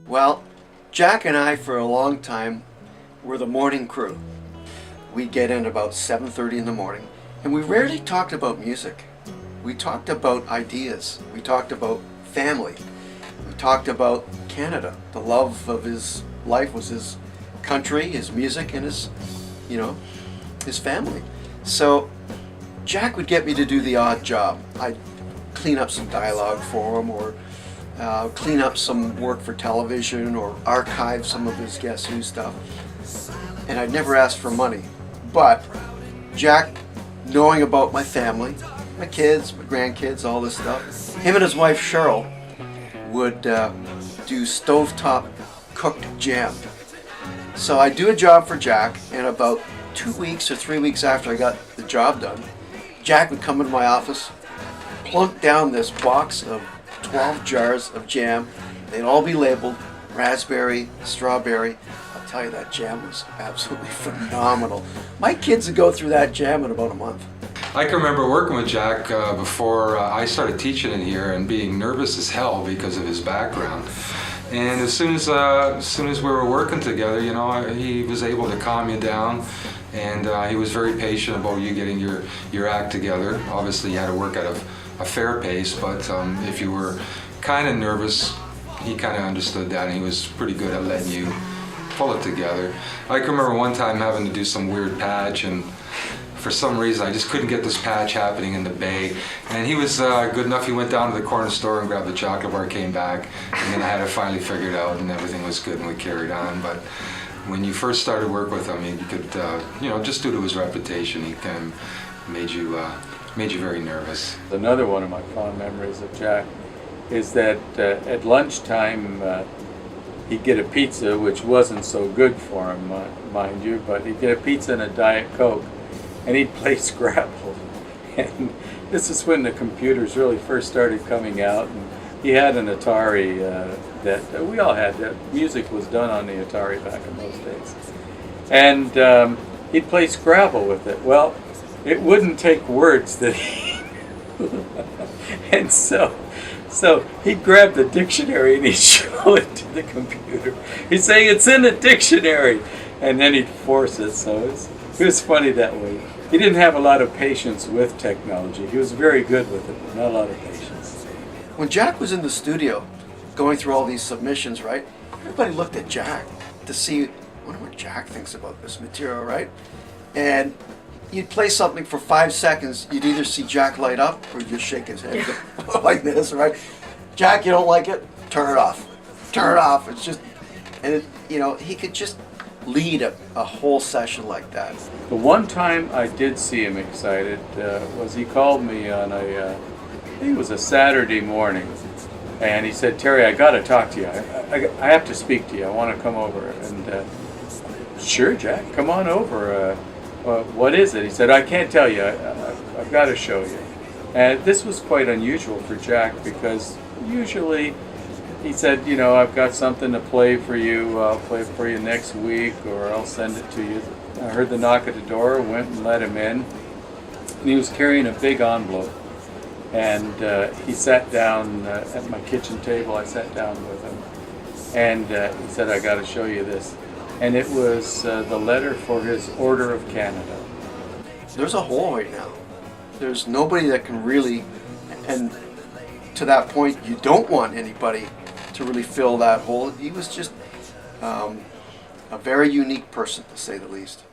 Well, Jack and I, for a long time, were the morning crew. We'd get in about 7:30 in the morning, and we rarely talked about music. We talked about ideas. We talked about family. We talked about Canada. The love of his life was his country, his music, and his family. So Jack would get me to do the odd job. I'd clean up some dialogue for him, or clean up some work for television, or archive some of his Guess Who stuff. And I'd never ask for money. But Jack, knowing about my family, my kids, my grandkids, all this stuff, him and his wife Cheryl would do stovetop cooked jam. So I'd do a job for Jack, and about 2 weeks or 3 weeks after I got the job done, Jack would come into my office, plunk down this box of 12 jars of jam. They'd all be labeled raspberry, strawberry. I'll tell you, that jam was absolutely phenomenal. My kids would go through that jam in about a month. I can remember working with Jack before I started teaching in here, and being nervous as hell because of his background. And as soon as we were working together, he was able to calm you down, and he was very patient about you getting your act together. Obviously, you had to work at a fair pace, but if you were kind of nervous, he kind of understood that, and he was pretty good at letting you pull it together. I can remember one time having to do some weird patch, and for some reason I just couldn't get this patch happening in the bay, and he was good enough. He went down to the corner store and grabbed the chocolate bar, came back, and then I had it finally figured out, and everything was good, and we carried on. But when you first started work with him, you could, just due to his reputation, he kind of made you very nervous. Another one of my fond memories of Jack is that at lunchtime he'd get a pizza, which wasn't so good for him, mind you, but he'd get a pizza and a Diet Coke, and he'd play Scrabble. And this is when the computers really first started coming out, and he had an Atari that we all had. That music was done on the Atari back in those days. And he'd play Scrabble with it. Well, it wouldn't take words that he and so he'd grab the dictionary and he'd show it to the computer. He'd say, "It's in the dictionary," and then he'd force it. So it was funny that way. He didn't have a lot of patience with technology. He was very good with it, but not a lot of patience. When Jack was in the studio going through all these submissions, right, everybody looked at Jack to see, I wonder what Jack thinks about this material, right? And you'd play something for 5 seconds, you'd either see Jack light up or just shake his head like this, right? Jack, you don't like it? Turn it off. Turn it off. It's just, and he could just lead a whole session like that. The one time I did see him excited was he called me on I think it was a Saturday morning, and he said, "Terry, I got to talk to you. I have to speak to you. I want to come over." And sure, Jack, come on over. What is it? He said, "I can't tell you. I've got to show you." And this was quite unusual for Jack, because usually he said, "I've got something to play for you. I'll play it for you next week, or I'll send it to you." I heard the knock at the door, went and let him in, and he was carrying a big envelope. And he sat down at my kitchen table. I sat down with him, and he said, "I got to show you this." And it was the letter for his Order of Canada. There's a hole right now. There's nobody that can really, and to that point, you don't want anybody to really fill that hole. He was just a very unique person, to say the least.